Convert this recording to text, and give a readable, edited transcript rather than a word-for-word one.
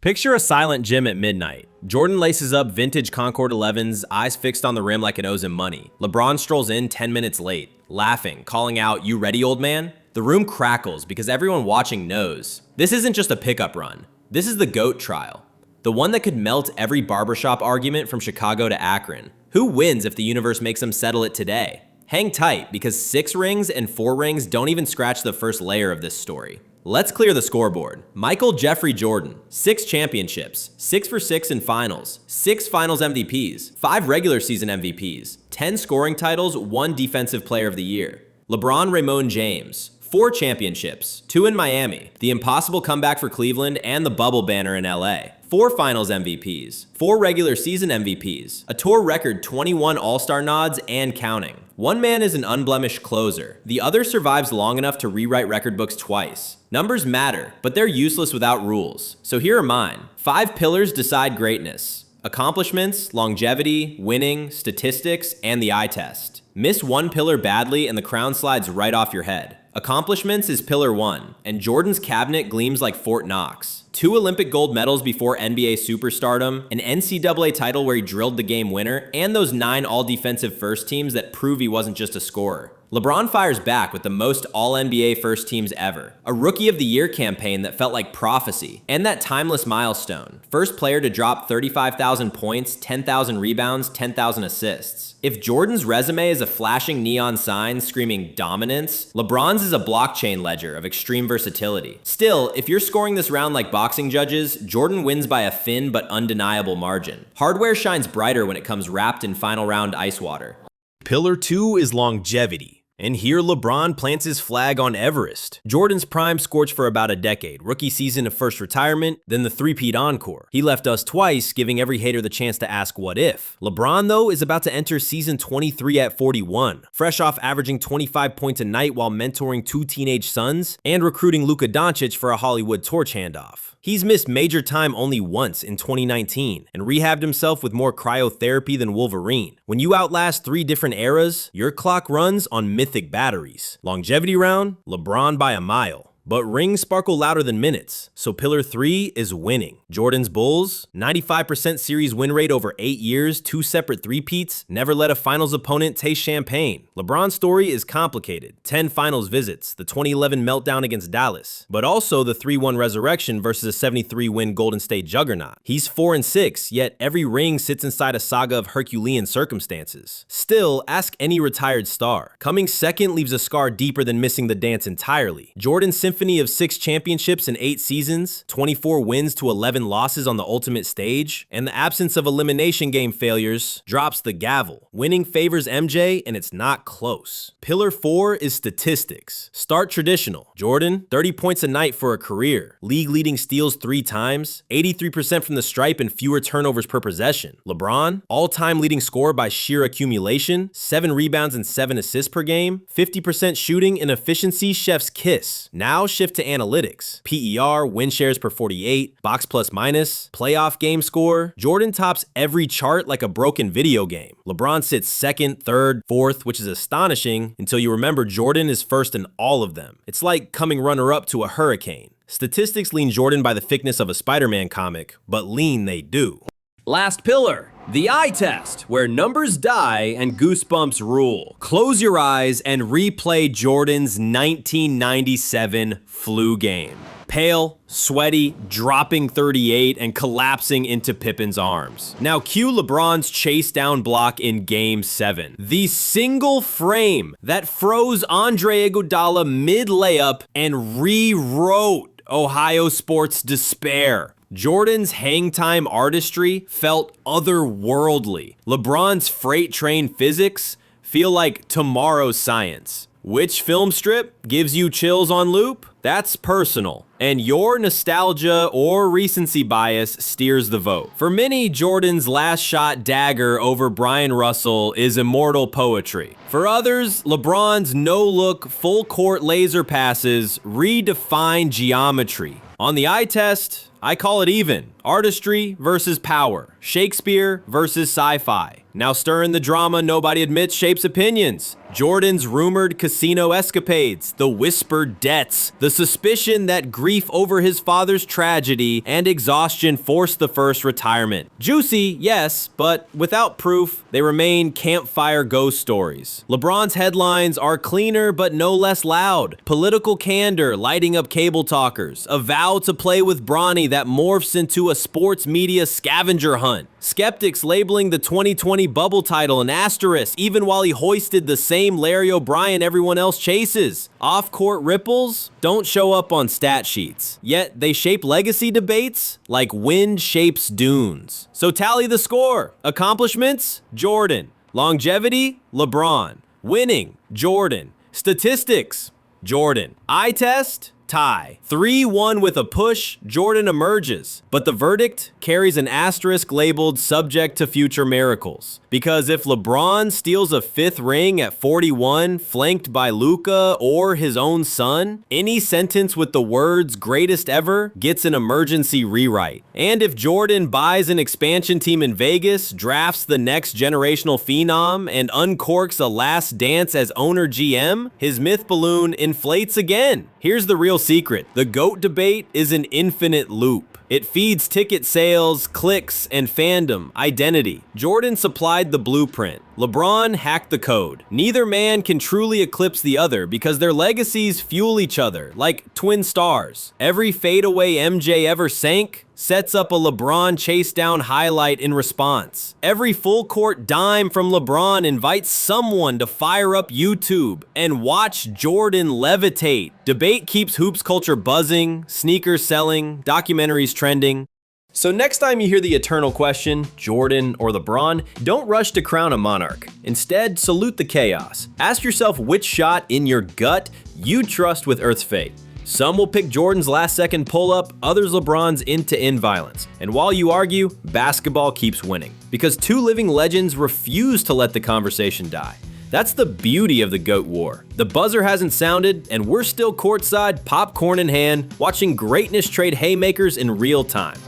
Picture a silent gym at midnight. Jordan laces up vintage Concord Elevens, eyes fixed on the rim like it owes him money. LeBron strolls in 10 minutes late, laughing, calling out, "You ready, old man?" The room crackles because everyone watching knows. This isn't just a pickup run. This is the GOAT trial. The one that could melt every barbershop argument from Chicago to Akron. Who wins if the universe makes him settle it today? Hang tight, because 6 rings and 4 rings don't even scratch the first layer of this story. Let's clear the scoreboard. Michael Jeffrey Jordan, 6 championships, 6 for 6 in finals, 6 finals MVPs, 5 regular season MVPs, 10 scoring titles, 1 defensive player of the year. LeBron Raymone James, 4 championships, 2 in Miami, the impossible comeback for Cleveland, and the bubble banner in LA. 4 finals MVPs, 4 regular season MVPs, a tour record 21 All-Star nods and counting. One man is an unblemished closer. The other survives long enough to rewrite record books twice. Numbers matter, but they're useless without rules. So here are mine. 5 pillars decide greatness: accomplishments, longevity, winning, statistics, and the eye test. Miss one pillar badly and the crown slides right off your head. Accomplishments is pillar 1, and Jordan's cabinet gleams like Fort Knox. 2 Olympic gold medals before NBA superstardom, an NCAA title where he drilled the game winner, and those 9 all-defensive first teams that prove he wasn't just a scorer. LeBron fires back with the most all-NBA first teams ever, a Rookie of the Year campaign that felt like prophecy, and that timeless milestone: first player to drop 35,000 points, 10,000 rebounds, 10,000 assists. If Jordan's resume is a flashing neon sign screaming dominance, LeBron's is a blockchain ledger of extreme versatility. Still, if you're scoring this round like boxing judges, Jordan wins by a thin but undeniable margin. Hardware shines brighter when it comes wrapped in final round ice water. Pillar 2 is longevity. And here LeBron plants his flag on Everest. Jordan's prime scorched for about a decade. Rookie season of first retirement, then the three-peat encore. He left us twice, giving every hater the chance to ask what if. LeBron, though, is about to enter season 23 at 41, fresh off averaging 25 points a night while mentoring 2 teenage sons and recruiting Luka Doncic for a Hollywood torch handoff. He's missed major time only once in 2019 and rehabbed himself with more cryotherapy than Wolverine. When you outlast 3 different eras, your clock runs on mythic batteries. Longevity round, LeBron by a mile. But rings sparkle louder than minutes, so pillar 3 is winning. Jordan's Bulls, 95% series win rate over 8 years, 2 separate three-peats, never let a finals opponent taste champagne. LeBron's story is complicated. 10 finals visits, the 2011 meltdown against Dallas, but also the 3-1 resurrection versus a 73-win Golden State juggernaut. He's 4-6, yet every ring sits inside a saga of Herculean circumstances. Still, ask any retired star. Coming second leaves a scar deeper than missing the dance entirely. Jordan's symphony of 6 championships in 8 seasons, 24 wins to 11 losses on the ultimate stage, and the absence of elimination game failures drops the gavel. Winning favors MJ, and it's not close. Pillar 4 is statistics. Start traditional. Jordan, 30 points a night for a career. League-leading steals 3 times, 83% from the stripe and fewer turnovers per possession. LeBron, all-time leading scorer by sheer accumulation, 7 rebounds and 7 assists per game, 50% shooting and efficiency chef's kiss. Now shift to analytics. PER, win shares per 48, box plus minus, playoff game score. Jordan tops every chart like a broken video game. LeBron sits 2nd, 3rd, 4th, which is astonishing until you remember Jordan is first in all of them. It's like coming runner-up to a hurricane. Statistics lean Jordan by the thickness of a Spider-Man comic, but lean they do. Last pillar, the eye test, where numbers die and goosebumps rule. Close your eyes and replay Jordan's 1997 flu game. Pale, sweaty, dropping 38 and collapsing into Pippen's arms. Now cue LeBron's chase down block in Game 7. The single frame that froze Andre Iguodala mid-layup and rewrote Ohio sports despair. Jordan's hang time artistry felt otherworldly. LeBron's freight train physics feel like tomorrow's science. Which film strip gives you chills on loop? That's personal, and your nostalgia or recency bias steers the vote. For many, Jordan's last shot dagger over Brian Russell is immortal poetry. For others, LeBron's no-look, full-court laser passes redefine geometry. On the eye test, I call it even. Artistry versus power. Shakespeare versus sci-fi. Now stirring the drama nobody admits shapes opinions. Jordan's rumored casino escapades, the whispered debts, the suspicion that grief over his father's tragedy and exhaustion forced the first retirement. Juicy, yes, but without proof, they remain campfire ghost stories. LeBron's headlines are cleaner but no less loud. Political candor lighting up cable talkers. A vow to play with Bronny that morphs into a sports media scavenger hunt. Skeptics labeling the 2020 bubble title an asterisk even while he hoisted the same Larry O'Brien everyone else chases. Off-court ripples don't show up on stat sheets, yet they shape legacy debates like wind shapes dunes. So tally the score. Accomplishments? Jordan. Longevity? LeBron. Winning? Jordan. Statistics? Jordan. Eye test? Tie. 3-1 with a push, Jordan emerges. But the verdict carries an asterisk labeled subject to future miracles. Because if LeBron steals a fifth ring at 41, flanked by Luka or his own son, any sentence with the words greatest ever gets an emergency rewrite. And if Jordan buys an expansion team in Vegas, drafts the next generational phenom, and uncorks a last dance as owner GM, his myth balloon inflates again. Here's the real secret. The GOAT debate is an infinite loop. It feeds ticket sales, clicks, and fandom, identity. Jordan supplied the blueprint. LeBron hacked the code. Neither man can truly eclipse the other because their legacies fuel each other, like twin stars. Every fadeaway MJ ever sank sets up a LeBron chase down highlight in response. Every full court dime from LeBron invites someone to fire up YouTube and watch Jordan levitate. Debate keeps hoops culture buzzing, sneakers selling, documentaries trending. So next time you hear the eternal question, Jordan or LeBron, don't rush to crown a monarch. Instead, salute the chaos. Ask yourself which shot in your gut you trust with Earth's fate. Some will pick Jordan's last-second pull-up, others LeBron's end-to-end violence. And while you argue, basketball keeps winning. Because two living legends refuse to let the conversation die. That's the beauty of the GOAT War. The buzzer hasn't sounded, and we're still courtside, popcorn in hand, watching greatness trade haymakers in real time.